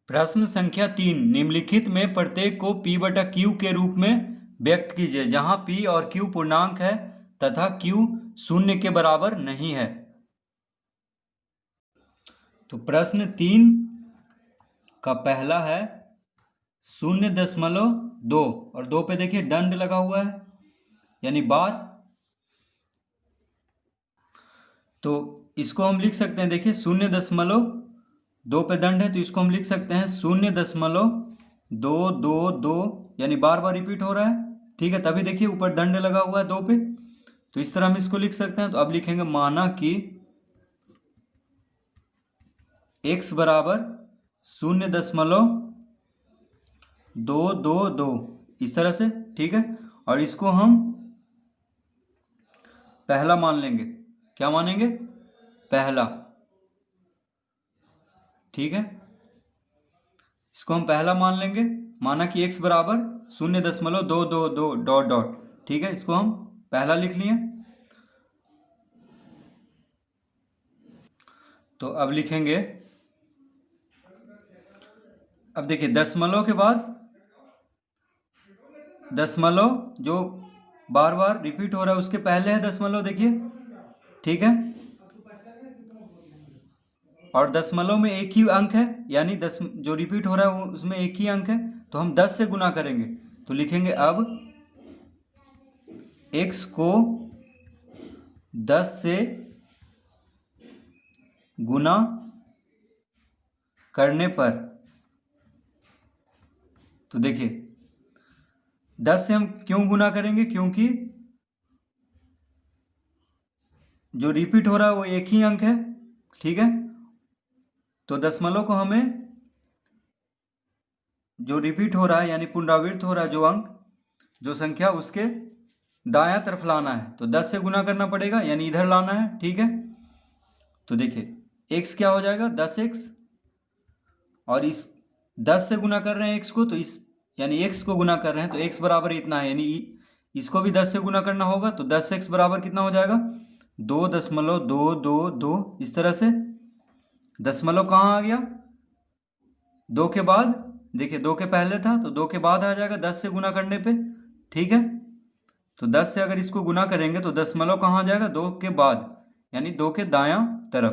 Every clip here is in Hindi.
प्रश्न संख्या 3, निम्नलिखित में प्रत्येक को P बटा Q के रूप में व्यक्त कीजिए जहां P और Q पूर्णांक है तथा Q शून्य के बराबर नहीं है। तो प्रश्न 3 का पहला है 0.2 और 2 पे देखिए दंड लगा हुआ है यानी बार। तो इसको हम लिख सकते हैं, देखिए 0.2 पे दंड है तो इसको हम लिख सकते हैं 0.222 यानी बार बार रिपीट हो रहा है। ठीक है, तभी देखिए ऊपर दंड लगा हुआ है 2 पे, तो इस तरह हम इसको लिख सकते हैं। तो अब लिखेंगे माना कि x बराबर 0.222 इस तरह से। ठीक है, और इसको हम पहला मान लेंगे। क्या मानेंगे? पहला। ठीक है, इसको हम पहला मान लेंगे। माना कि x बराबर 0.222 डॉट डॉट। ठीक है, इसको हम पहला लिख लिए। तो अब लिखेंगे, अब देखिए दशमलव के बाद दशमलव जो बार बार रिपीट हो रहा है उसके पहले है दशमलव, देखिए। ठीक है, और दशमलव में एक ही अंक है यानी जो रिपीट हो रहा है उसमें एक ही अंक है, तो हम 10 से गुना करेंगे। तो लिखेंगे अब x को 10 से गुना करने पर, तो देखिए 10 से हम क्यों गुना करेंगे, क्योंकि जो रिपीट हो रहा है वो एक ही अंक है। ठीक है, तो दशमलव को हमें जो रिपीट हो रहा है यानी पुनरावृत्त हो रहा है जो अंक, जो संख्या, उसके दायां तरफ लाना है। तो 10 से गुना करना पड़ेगा यानी इधर लाना है। ठीक है, तो देखिए x क्या हो जाएगा 10x, और इस 10 से गुना कर रहे हैं x को, तो इस यानी x को गुना कर रहे हैं तो x बराबर इतना है, यानी इसको भी 10 से गुना करना होगा। तो 10x बराबर कितना हो जाएगा 2.222 इस तरह से। दशमलव कहाँ आ गया 2 के बाद, देखिए 2 के पहले था तो 2 के बाद आ जाएगा 10 से गुना करने पे। ठीक है, तो 10 से अगर इसको गुना करेंगे तो दशमलव कहाँ आ जाएगा 2 के बाद यानी 2 के दायां तरफ।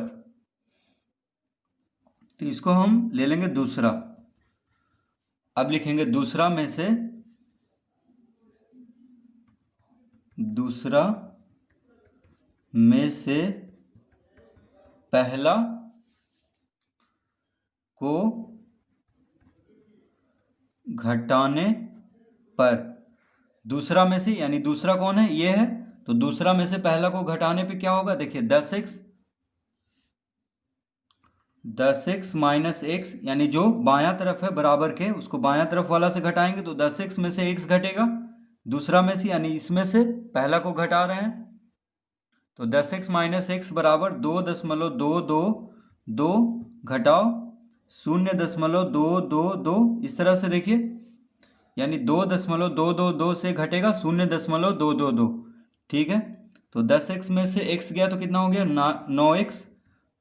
तो इसको हम ले लेंगे दूसरा। अब लिखेंगे दूसरा में से पहला को घटाने पर, दूसरा में से यानी दूसरा कौन है, ये है, तो दूसरा में से पहला को घटाने पे क्या होगा, देखिए 10x माइनस x, यानी जो बायां तरफ है बराबर के उसको बायां तरफ वाला से घटाएंगे तो 10x में से x घटेगा दूसरा में से, यानी इसमें से पहला को घटा रहे हैं। तो 10x माइनस x बराबर 2.222 घटाओ 0.222 इस तरह से। देखिए यानी 2.222 से घटेगा 0.222। ठीक है, तो 10x में से x गया तो कितना हो गया 9x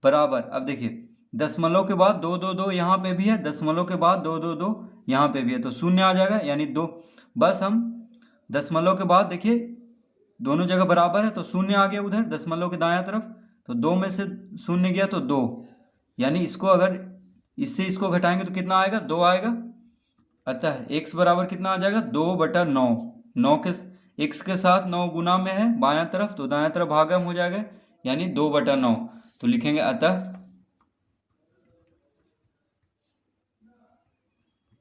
बराबर। अब देखिए दशमलव के बाद 222 यहाँ पे भी है, दशमलव के बाद 222 यहाँ पे भी है, तो शून्य आ जाएगा यानी 2। बस हम दशमलव के बाद देखिए दोनों जगह बराबर है तो शून्य आ गया उधर दशमलव के दायां तरफ, तो 2 में से शून्य गया तो 2, यानी इसको अगर इससे इसको घटाएंगे तो कितना आएगा 2 आएगा। अतः x बराबर कितना आ जाएगा 2/9। 9 के x के साथ 9 गुना में है बायां तरफ तो दायां तरफ भागम हो जाएगा यानी 2/9। तो लिखेंगे अतः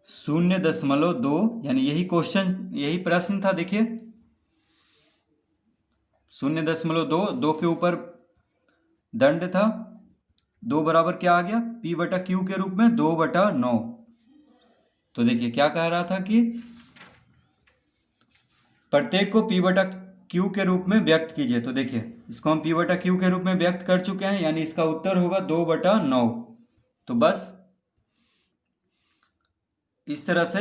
0.2, यानी यही क्वेश्चन यही प्रश्न था। देखिए 0.2, 2 के ऊपर दंड था, 2 बराबर क्या आ गया P बटा Q के रूप में 2/9। तो देखिए क्या कह रहा था कि प्रत्येक को P बटा Q के रूप में व्यक्त कीजिए। तो देखिए इसको हम P बटा Q के रूप में व्यक्त कर चुके हैं यानी इसका उत्तर होगा 2/9। तो बस इस तरह से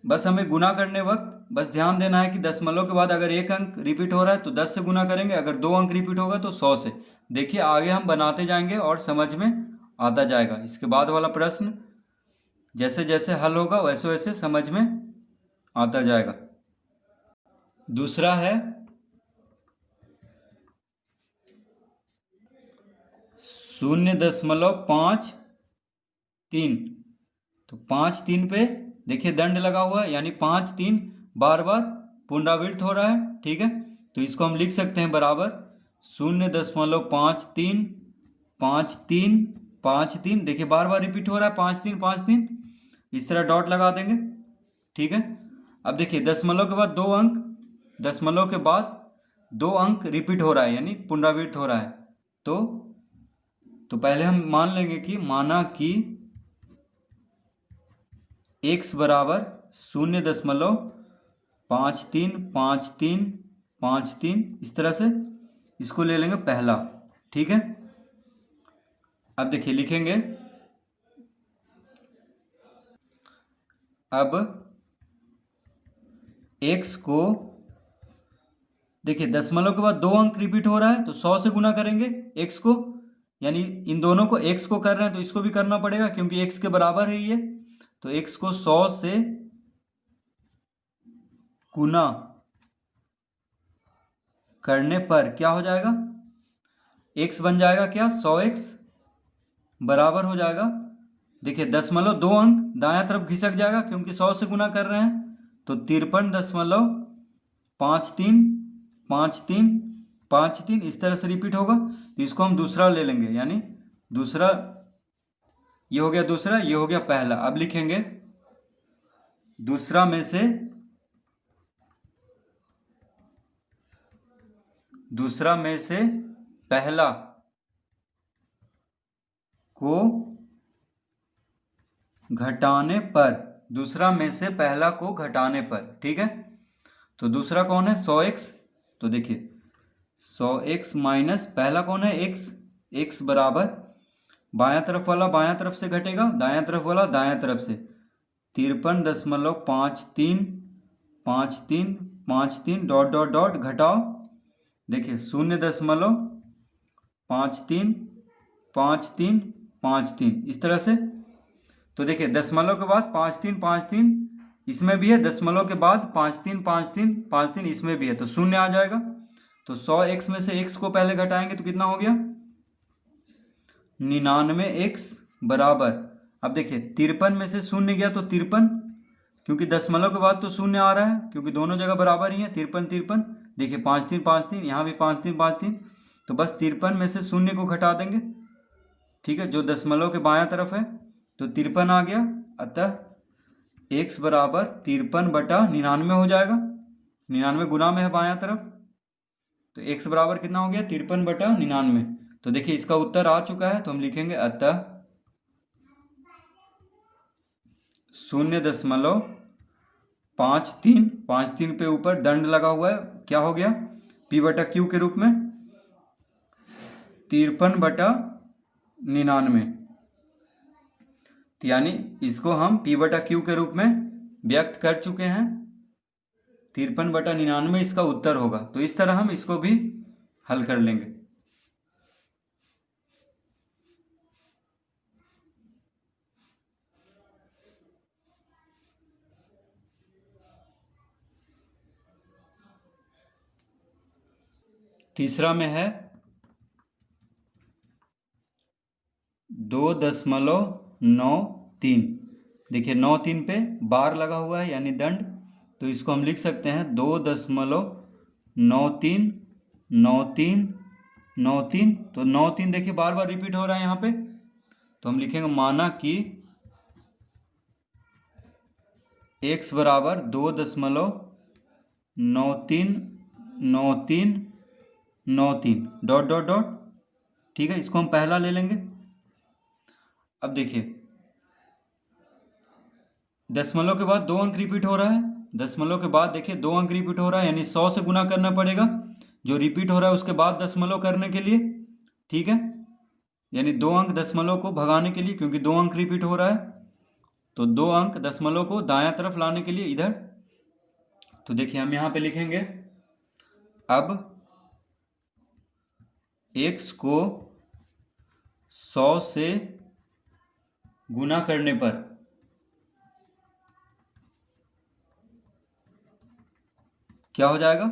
बस हमें गुना करने वक्त बस ध्यान देना है कि दशमलव के बाद अगर एक अंक रिपीट हो रहा है तो 10 से गुना करेंगे, अगर 2 अंक रिपीट होगा तो 100 से। देखिए आगे हम बनाते जाएंगे और समझ में आता जाएगा। इसके बाद वाला प्रश्न जैसे जैसे हल होगा वैसे वैसे समझ में आता जाएगा। दूसरा है 0.53। तो 5 3 पे देखिए दंड लगा हुआ है, यानी 5 3 बार बार पुनरावृत्त हो रहा है। ठीक है, तो इसको हम लिख सकते हैं बराबर 0.53 5 3 5 3। देखिए बार बार रिपीट हो रहा है 5 3 5 3, इस तरह डॉट लगा देंगे। ठीक है, अब देखिए दशमलव के बाद 2 अंक, दशमलव के बाद 2 अंक रिपीट हो रहा है यानी पुनरावृत्त हो रहा है। तो पहले हम मान लेंगे कि माना कि x बराबर 0.535353, इस तरह से इसको ले लेंगे पहला। ठीक है, अब देखिए लिखेंगे, अब x को देखिए दशमलव के बाद 2 अंक रिपीट हो रहा है तो 100 से गुना करेंगे x को, यानी इन दोनों को x को कर रहे हैं तो इसको भी करना पड़ेगा क्योंकि x के बराबर है ये। तो x को 100 से गुना करने पर क्या हो जाएगा, x बन जाएगा क्या 100x बराबर हो जाएगा। देखिए दशमलव 2 अंक दायां तरफ खिसक जाएगा क्योंकि 100 से गुना कर रहे हैं, तो 53.535353, इस तरह से रिपीट होगा। तो इसको हम दूसरा ले लेंगे, यानी दूसरा, ये हो गया दूसरा, ये हो गया पहला। अब लिखेंगे दूसरा में से पहला को घटाने पर, दूसरा में से पहला को घटाने पर। ठीक है, तो दूसरा कौन है 100x, तो देखिए 100x माइनस पहला कौन है x, x बराबर बायां तरफ वाला बायां तरफ से घटेगा, दायां तरफ वाला दायां तरफ से, 53.535353 डॉट डॉट डॉट घटाओ, देखिए 0.535353, इस तरह से। तो देखिए दशमलव के बाद 5353 इसमें भी है, दशमलव के बाद 535353 इसमें भी है, तो शून्य आ जाएगा। तो 100x में से x को पहले घटाएंगे तो कितना हो गया 99x बराबर, अब देखिए 53 में से शून्य गया तो 53, क्योंकि दशमलव के बाद तो शून्य आ रहा है क्योंकि दोनों जगह बराबर ही है 53 53। देखिए 5353, यहाँ भी 5353, तो बस 53 में से शून्य को घटा देंगे। ठीक है, जो दशमलव के बायां तरफ है, तो 53 आ गया, अतः x बराबर 53/99 हो जाएगा, 99 गुना में है बायां तरफ, तो x बराबर कितना हो गया 53/99। तो देखिए इसका उत्तर आ चुका है, तो हम लिखेंगे अतः 0.5353 पे ऊपर दंड लगा हुआ है, क्या हो गया p/q के रूप में 53/99, तो यानी इसको हम p/q के रूप में व्यक्त कर चुके हैं, 53/99 इसका उत्तर होगा। तो इस तरह हम इसको भी हल कर लेंगे। तीसरा में है 2.93, देखिए 9 3 पे बार लगा हुआ है यानी दंड, तो इसको हम लिख सकते हैं 2.939393, तो 9 3 देखिए बार बार रिपीट हो रहा है यहाँ पे, तो हम लिखेंगे माना कि x बराबर 2.939393 डॉट डॉट डॉट। ठीक है, इसको हम पहला ले लेंगे। अब देखिए दशमलव के बाद 2 अंक रिपीट हो रहा है, दशमलव के बाद देखिए 2 अंक रिपीट हो रहा है, यानी 100 से गुना करना पड़ेगा जो रिपीट हो रहा है उसके बाद दशमलव करने के लिए। ठीक है, यानी 2 अंक दशमलव को भगाने के लिए, क्योंकि 2 अंक रिपीट हो रहा है, तो 2 अंक दशमलव को दायां तरफ लाने के लिए इधर। तो देखिए हम यहाँ पे लिखेंगे, अब x को 100 से गुना करने पर क्या हो जाएगा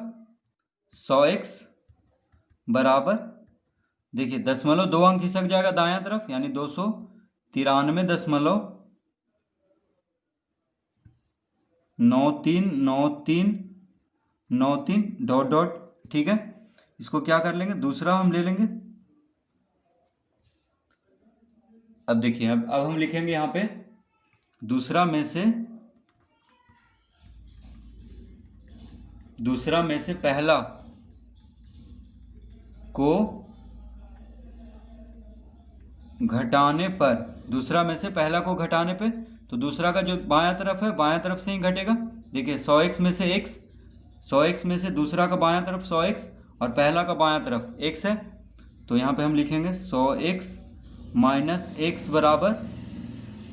100x बराबर, देखिए 0.2 अंक खिसक जाएगा दायां तरफ यानी 293.939393 डॉट डॉट। ठीक है, इसको क्या कर लेंगे, दूसरा हम ले लेंगे। अब देखिए अब हम लिखेंगे यहाँ पे दूसरा में से पहला को घटाने पर, दूसरा में से पहला को घटाने पे, तो दूसरा का जो बायां तरफ है बायां तरफ से ही घटेगा। देखिए 100x में से x, 100x में से दूसरा का बायां तरफ 100x और पहला का बायां तरफ x है, तो यहाँ पे हम लिखेंगे 100x माइनस x बराबर,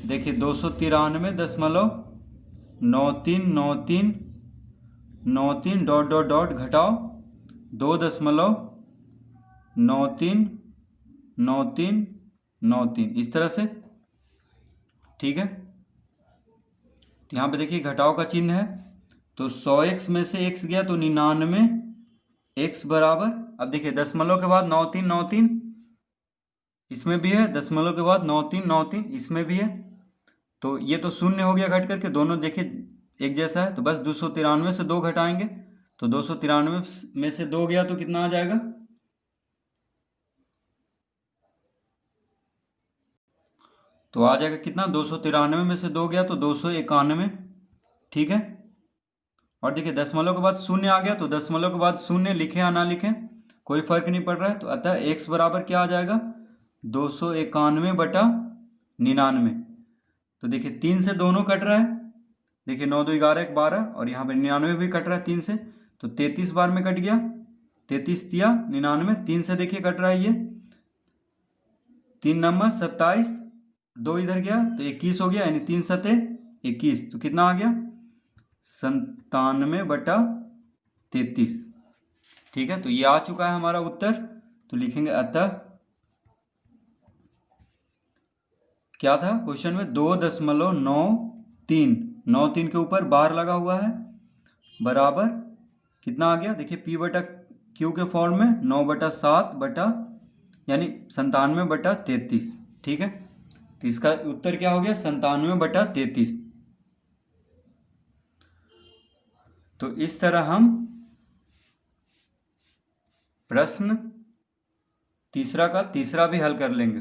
देखिए 293.939393 डॉट डॉट डॉट घटाओ 2.939393, इस तरह से। ठीक है, तो यहाँ पे देखिए घटाव का चिन्ह है, तो 100x में से x गया तो 99x बराबर, अब देखिए दशमलव के बाद 9393 इसमें भी है, दशमलव के बाद 9393 इसमें भी है, तो ये तो शून्य हो गया घट करके, दोनों देखिए एक जैसा है, तो बस 293 से 2 घटाएंगे, तो 293 में से 2 गया तो कितना आ जाएगा, तो आ जाएगा कितना, 293 में से 2 गया तो 291। ठीक है, और देखिए दशमलव के बाद शून्य आ गया, तो दशमलव के बाद शून्य लिखें या ना लिखें कोई फर्क नहीं पड़ रहा है, तो अतः x बराबर क्या आ जाएगा 291/99। तो देखिए 3 से दोनों कट रहा है, देखिए 9 2 11 12, और यहाँ पे 99 भी कट रहा है 3 से, तो 33 बार में कट गया, 33 तिया 99, 3 से देखिए कट रहा है ये, 3 नंबर 27, 2 इधर गया तो 21 हो गया, यानी 3 सते 21, तो कितना आ गया 97/33। ठीक है, तो ये आ चुका है हमारा उत्तर, तो लिखेंगे अतः क्या था क्वेश्चन में 2.93, के ऊपर बार लगा हुआ है बराबर कितना आ गया, देखिए p/q के फॉर्म में 9/7 यानी 97/33। ठीक है, तो इसका उत्तर क्या हो गया 97/33। तो इस तरह हम प्रश्न तीसरा का तीसरा भी हल कर लेंगे।